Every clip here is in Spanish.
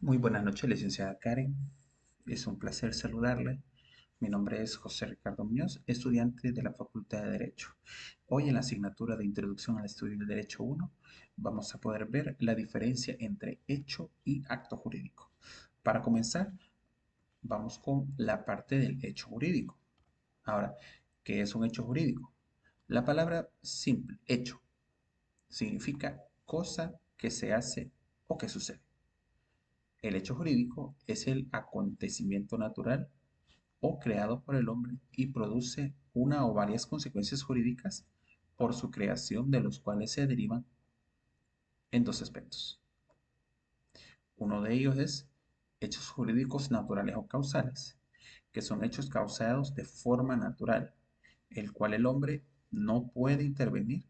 Muy buenas noches, licenciada Karen. Es un placer saludarle. Mi nombre es José Ricardo Muñoz, estudiante de la Facultad de Derecho. Hoy en la asignatura de Introducción al Estudio del Derecho 1 vamos a poder ver la diferencia entre hecho y acto jurídico. Para comenzar, vamos con la parte del hecho jurídico. Ahora, ¿qué es un hecho jurídico? La palabra simple, hecho, significa cosa que se hace o que sucede. El hecho jurídico es el acontecimiento natural o creado por el hombre y produce una o varias consecuencias jurídicas por su creación, de los cuales se derivan en dos aspectos. Uno de ellos es hechos jurídicos naturales o causales, que son hechos causados de forma natural, el cual el hombre no puede intervenir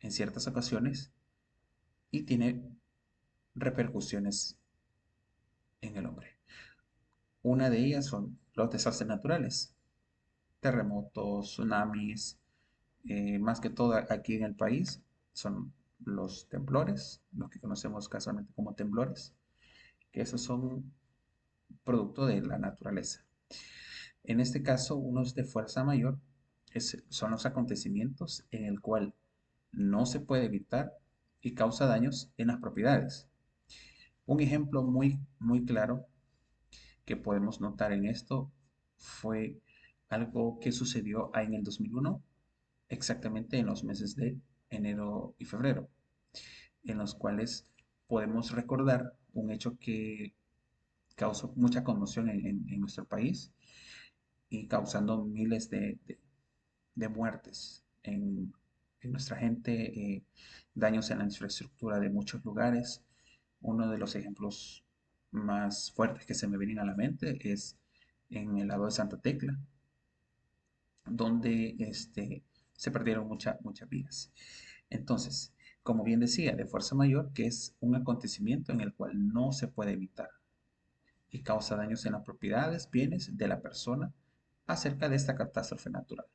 en ciertas ocasiones y tiene repercusiones en el hombre. Una de ellas son los desastres naturales, terremotos, tsunamis, más que todo aquí en el país son los temblores, los que conocemos casualmente como temblores, que esos son producto de la naturaleza. En este caso, unos de fuerza mayor son los acontecimientos en el cual no se puede evitar y causa daños en las propiedades. Un ejemplo muy claro que podemos notar en esto fue algo que sucedió en el 2001, exactamente en los meses de enero y febrero, en los cuales podemos recordar un hecho que causó mucha conmoción en nuestro país y causando miles de muertes en nuestra gente, daños en la infraestructura de muchos lugares. Uno de los ejemplos más fuertes que se me vienen a la mente es en el lado de Santa Tecla, donde se perdieron muchas vidas. Entonces, como bien decía, de fuerza mayor, que es un acontecimiento en el cual no se puede evitar y causa daños en las propiedades, bienes de la persona acerca de esta catástrofe natural.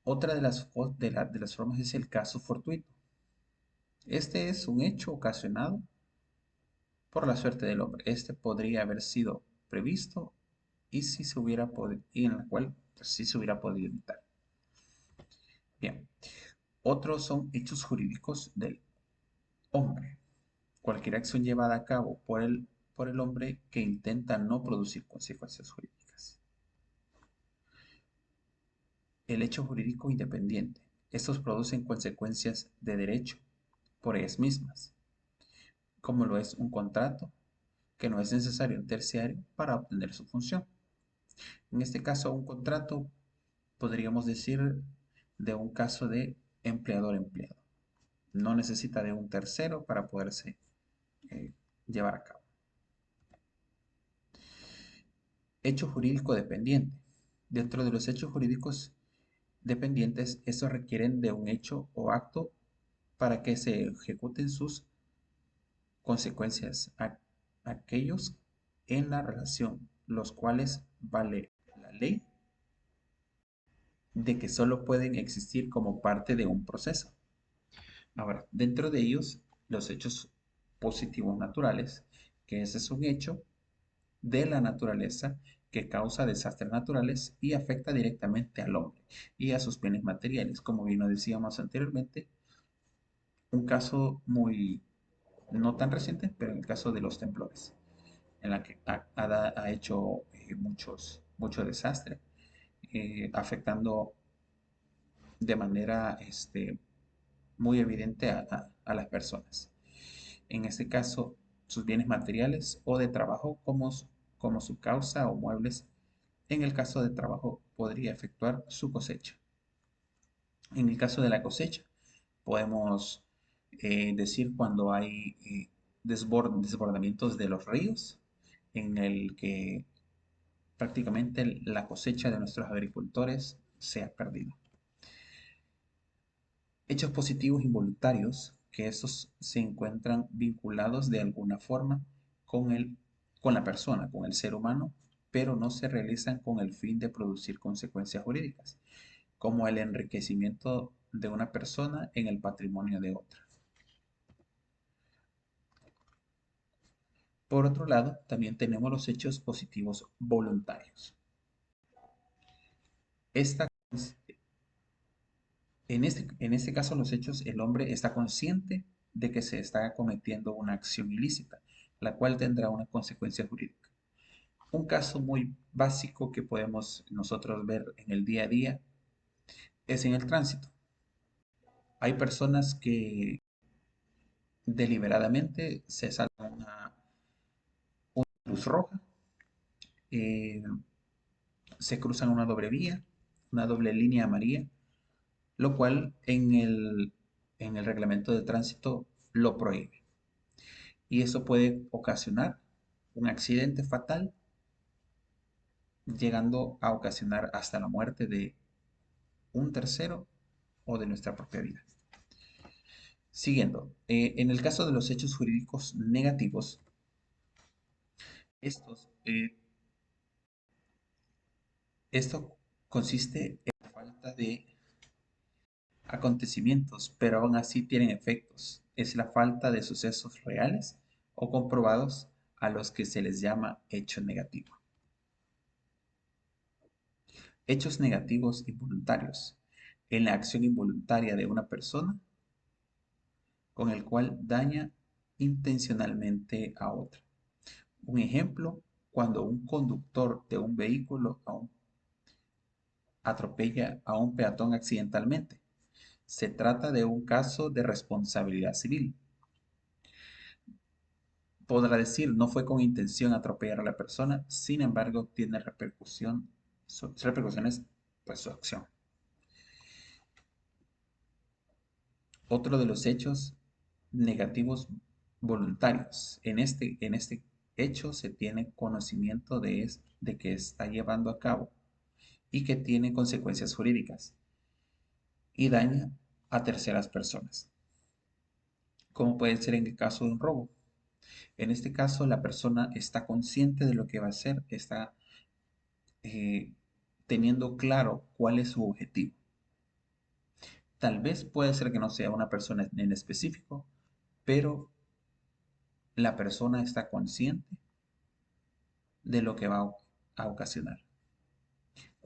Otra de las formas es el caso fortuito. Este es un hecho ocasionado por la suerte del hombre. Este podría haber sido previsto y si se hubiera podido, y en la cual pues, sí se hubiera podido evitar. Bien, otros son hechos jurídicos del hombre. Cualquier acción llevada a cabo por el hombre que intenta no producir consecuencias jurídicas. El hecho jurídico independiente. Estos producen consecuencias de derecho por ellas mismas, como lo es un contrato, que no es necesario un terciario para obtener su función. En este caso, un contrato podríamos decir de un caso de empleador-empleado. No necesita de un tercero para poderse eh, llevar a cabo. Hecho jurídico dependiente. Dentro de los hechos jurídicos dependientes, estos requieren de un hecho o acto para que se ejecuten sus consecuencias a aquellos en la relación, los cuales vale la ley de que solo pueden existir como parte de un proceso. Ahora, dentro de ellos, los hechos positivos naturales, que ese es un hecho de la naturaleza que causa desastres naturales y afecta directamente al hombre y a sus bienes materiales. Como bien lo decíamos anteriormente, un caso muy, no tan reciente, pero el caso de los temblores, en la que ha hecho mucho desastre, afectando de manera muy evidente a las personas. En este caso, sus bienes materiales o de trabajo como su causa o muebles. En el caso de trabajo, podría efectuar su cosecha. En el caso de la cosecha, podemos decir cuando hay desbordamientos de los ríos, en el que prácticamente la cosecha de nuestros agricultores se ha perdido. Hechos positivos involuntarios, que estos se encuentran vinculados de alguna forma con con la persona, con el ser humano, pero no se realizan con el fin de producir consecuencias jurídicas, como el enriquecimiento de una persona en el patrimonio de otra. Por otro lado, también tenemos los hechos positivos voluntarios. Esta, en este caso, los hechos, el hombre está consciente de que se está cometiendo una acción ilícita, la cual tendrá una consecuencia jurídica. Un caso muy básico que podemos nosotros ver en el día a día es en el tránsito. Hay personas que deliberadamente se saltan una luz roja, eh, se cruzan una doble línea amarilla, lo cual en el reglamento de tránsito lo prohíbe. Y eso puede ocasionar un accidente fatal, llegando a ocasionar hasta la muerte de un tercero o de nuestra propia vida. Siguiendo, en el caso de los hechos jurídicos negativos, estos, esto consiste en la falta de acontecimientos, pero aún así tienen efectos. Es la falta de sucesos reales o comprobados a los que se les llama hecho negativo. Hechos negativos involuntarios. En la acción involuntaria de una persona con el cual daña intencionalmente a otra. Un ejemplo, cuando un conductor de un vehículo atropella a un peatón accidentalmente. Se trata de un caso de responsabilidad civil. Podrá decir, no fue con intención atropellar a la persona, sin embargo, tiene repercusiones, pues su acción. Otro de los hechos negativos voluntarios. En este hecho se tiene conocimiento de que está llevando a cabo y que tiene consecuencias jurídicas y daña a terceras personas, como puede ser en el caso de un robo. En este caso, la persona está consciente de lo que va a hacer, está eh, teniendo claro cuál es su objetivo. Tal vez puede ser que no sea una persona en específico, pero la persona está consciente de lo que va a ocasionar,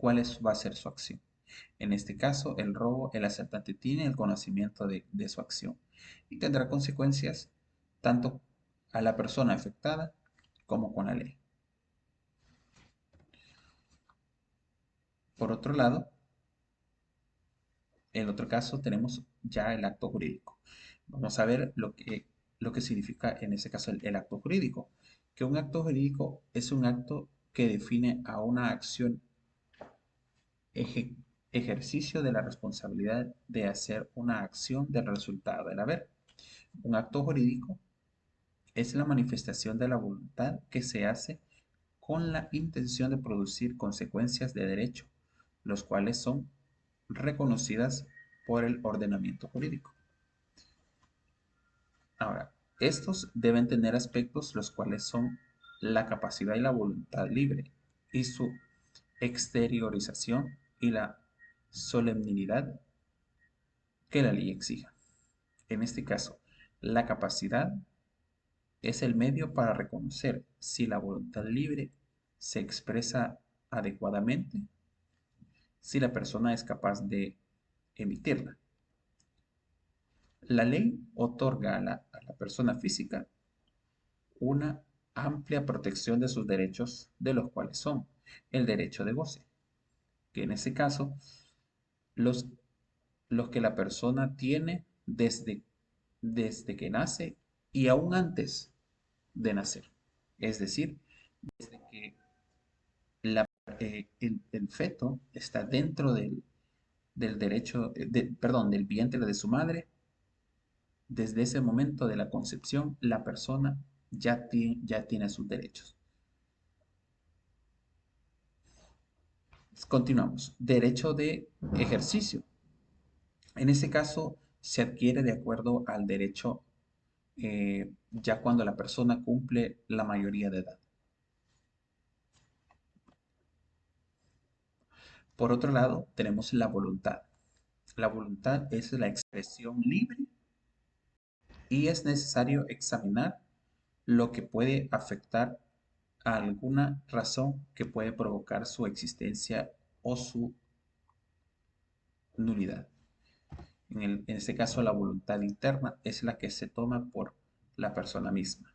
va a ser su acción. En este caso, el robo, el asaltante tiene el conocimiento de su acción y tendrá consecuencias tanto a la persona afectada como con la ley. Por otro lado, en otro caso tenemos ya el acto jurídico. Vamos a ver lo que significa en ese caso el acto jurídico. Que un acto jurídico es un acto que define a una acción eje- ejercicio de la responsabilidad de hacer una acción del resultado del haber. Un acto jurídico es la manifestación de la voluntad que se hace con la intención de producir consecuencias de derecho, los cuales son reconocidas por el ordenamiento jurídico. Ahora, estos deben tener aspectos los cuales son la capacidad y la voluntad libre y su exteriorización y la solemnidad que la ley exija. En este caso, la capacidad es el medio para reconocer si la voluntad libre se expresa adecuadamente, si la persona es capaz de emitirla. La ley otorga a la persona física una amplia protección de sus derechos, de los cuales son el derecho de goce, que en ese caso los, los que la persona tiene desde que nace y aún antes de nacer. Es decir, desde que el feto está dentro del derecho, perdón, del vientre de su madre. Desde ese momento de la concepción, la persona ya tiene sus derechos. Continuamos. Derecho de ejercicio. En ese caso, se adquiere de acuerdo al derecho ya cuando la persona cumple la mayoría de edad. Por otro lado, tenemos la voluntad. La voluntad es la expresión libre y es necesario examinar lo que puede afectar a alguna razón que puede provocar su existencia o su nulidad. En este caso, la voluntad interna es la que se toma por la persona misma.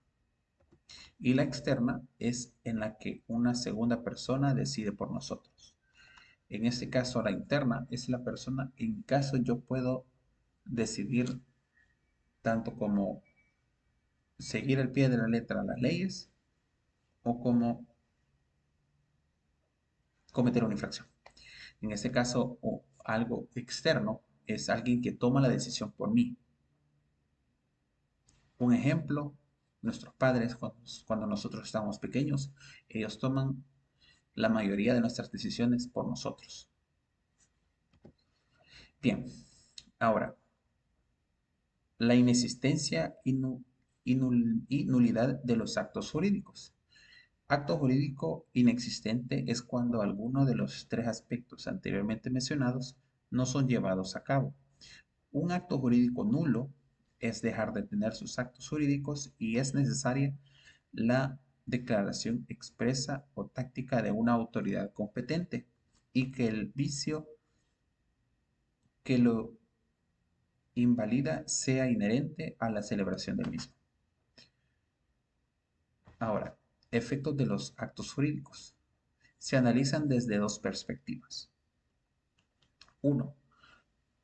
Y la externa es en la que una segunda persona decide por nosotros. En este caso, la interna es la persona en caso yo puedo decidir tanto como seguir al pie de la letra las leyes o como cometer una infracción. En este caso, o algo externo es alguien que toma la decisión por mí. Un ejemplo, nuestros padres, cuando nosotros estamos pequeños, ellos toman la mayoría de nuestras decisiones por nosotros. Bien, ahora, la inexistencia y nulidad de los actos jurídicos. Acto jurídico inexistente es cuando alguno de los tres aspectos anteriormente mencionados no son llevados a cabo. Un acto jurídico nulo es dejar de tener sus actos jurídicos y es necesaria la declaración expresa o táctica de una autoridad competente y que el vicio que lo invalida sea inherente a la celebración del mismo. Ahora, efectos de los actos jurídicos. Se analizan desde dos perspectivas. Uno,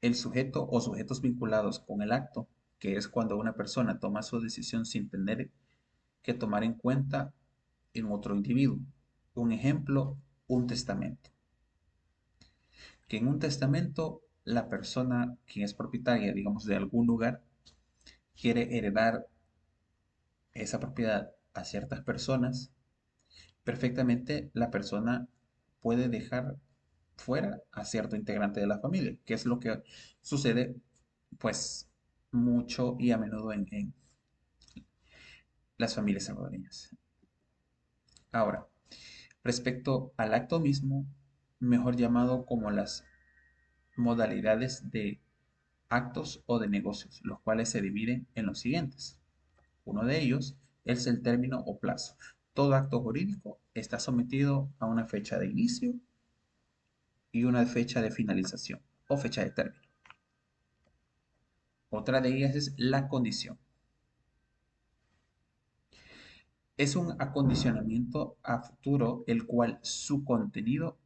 el sujeto o sujetos vinculados con el acto, que es cuando una persona toma su decisión sin tener que tomar en cuenta en otro individuo. Un ejemplo, un testamento. Que en un testamento la persona quien es propietaria, digamos, de algún lugar, quiere heredar esa propiedad a ciertas personas, perfectamente la persona puede dejar fuera a cierto integrante de la familia, que es lo que sucede pues mucho y a menudo en las familias salvadoreñas. Ahora, respecto al acto mismo, mejor llamado como las modalidades de actos o de negocios, los cuales se dividen en los siguientes. Uno de ellos es el término o plazo. Todo acto jurídico está sometido a una fecha de inicio y una fecha de finalización o fecha de término. Otra de ellas es la condición. Es un acondicionamiento a futuro el cual su contenido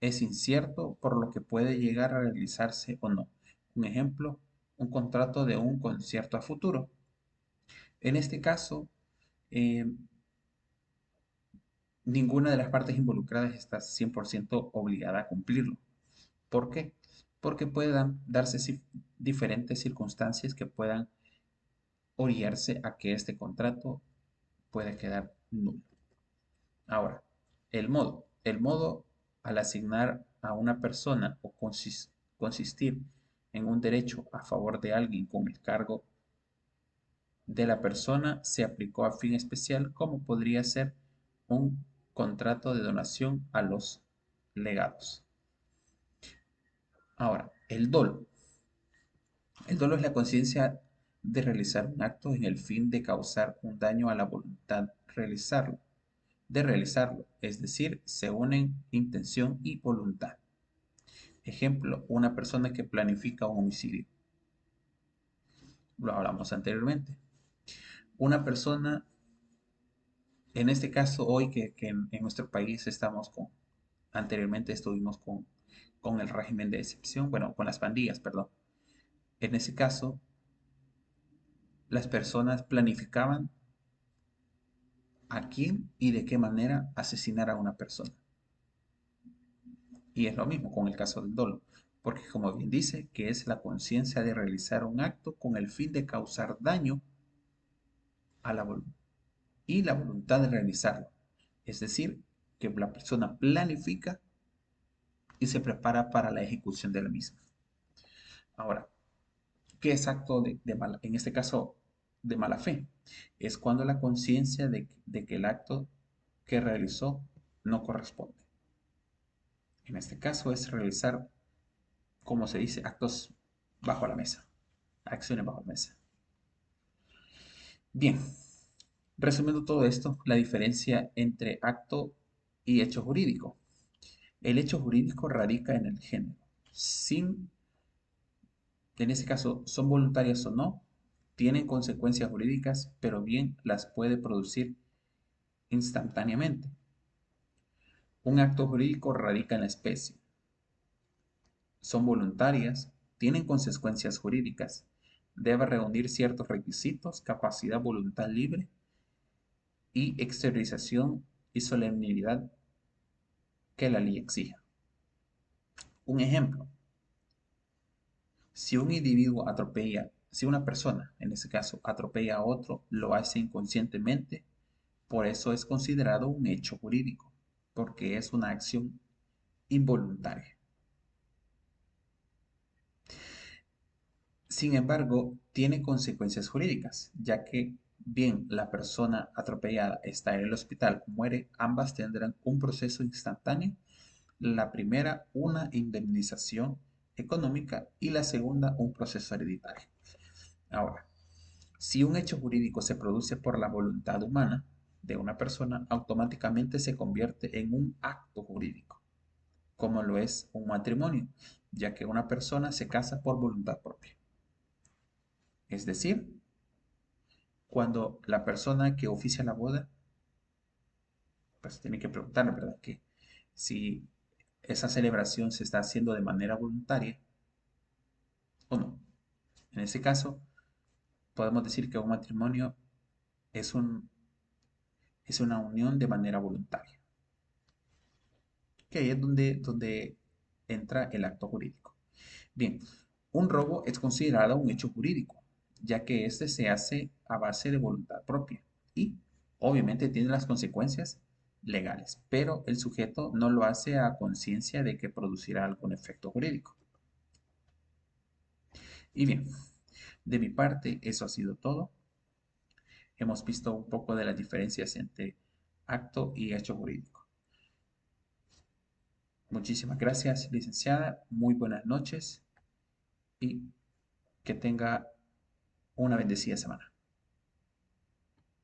es incierto por lo que puede llegar a realizarse o no. Un ejemplo, un contrato de un concierto a futuro. En este caso, eh, ninguna de las partes involucradas está 100% obligada a cumplirlo. ¿Por qué? Porque puedan darse diferentes circunstancias que puedan orillarse a que este contrato pueda quedar nulo. Ahora, el modo. El modo al asignar a una persona o consistir en un derecho a favor de alguien con el cargo de la persona se aplicó a fin especial como podría ser un contrato de donación a los legados. Ahora, el dolo. El dolo es la conciencia de realizar un acto en el fin de causar un daño a la voluntad de realizarlo, es decir, se unen intención y voluntad. Ejemplo, una persona que planifica un homicidio. Lo hablamos anteriormente. Una persona, en este caso hoy que en nuestro país estamos anteriormente estuvimos con el régimen de excepción, bueno, con las pandillas, perdón. En ese caso, las personas planificaban a quién y de qué manera asesinar a una persona. Y es lo mismo con el caso del dolo, porque como bien dice, que es la conciencia de realizar un acto con el fin de causar daño a la voluntad y la voluntad de realizarlo. Es decir, que la persona planifica y se prepara para la ejecución de la misma. Ahora, ¿qué es acto en este caso, de mala fe? Es cuando la conciencia de que el acto que realizó no corresponde. En este caso es realizar, como se dice, actos bajo la mesa, acciones bajo la mesa. Bien, Resumiendo todo esto, la diferencia entre acto y hecho jurídico. El hecho jurídico radica en el género. Sin, en ese caso, son voluntarias o no, tienen consecuencias jurídicas, pero bien las puede producir instantáneamente. Un acto jurídico radica en la especie. Son voluntarias, tienen consecuencias jurídicas, debe reunir ciertos requisitos, capacidad voluntad libre y exteriorización y solemnidad que la ley exija. Un ejemplo, si un individuo atropella, si una persona, en este caso, atropella a otro, lo hace inconscientemente, por eso es considerado un hecho jurídico, porque es una acción involuntaria. Sin embargo, tiene consecuencias jurídicas, ya que bien la persona atropellada está en el hospital o muere, ambas tendrán un proceso instantáneo. La primera, una indemnización económica y la segunda, un proceso hereditario. Ahora, si un hecho jurídico se produce por la voluntad humana de una persona, automáticamente se convierte en un acto jurídico, como lo es un matrimonio, ya que una persona se casa por voluntad propia. Es decir, cuando la persona que oficia la boda, pues tiene que preguntarle, ¿verdad? Que si esa celebración se está haciendo de manera voluntaria o no. En ese caso, podemos decir que un matrimonio es, es una unión de manera voluntaria, que ahí es donde entra el acto jurídico. Bien, un robo es considerado un hecho jurídico, ya que éste se hace a base de voluntad propia y obviamente tiene las consecuencias legales, pero el sujeto no lo hace a conciencia de que producirá algún efecto jurídico. Y bien, de mi parte, eso ha sido todo. Hemos visto un poco de las diferencias entre acto y hecho jurídico. Muchísimas gracias, licenciada. Muy buenas noches y que tenga una bendecida semana.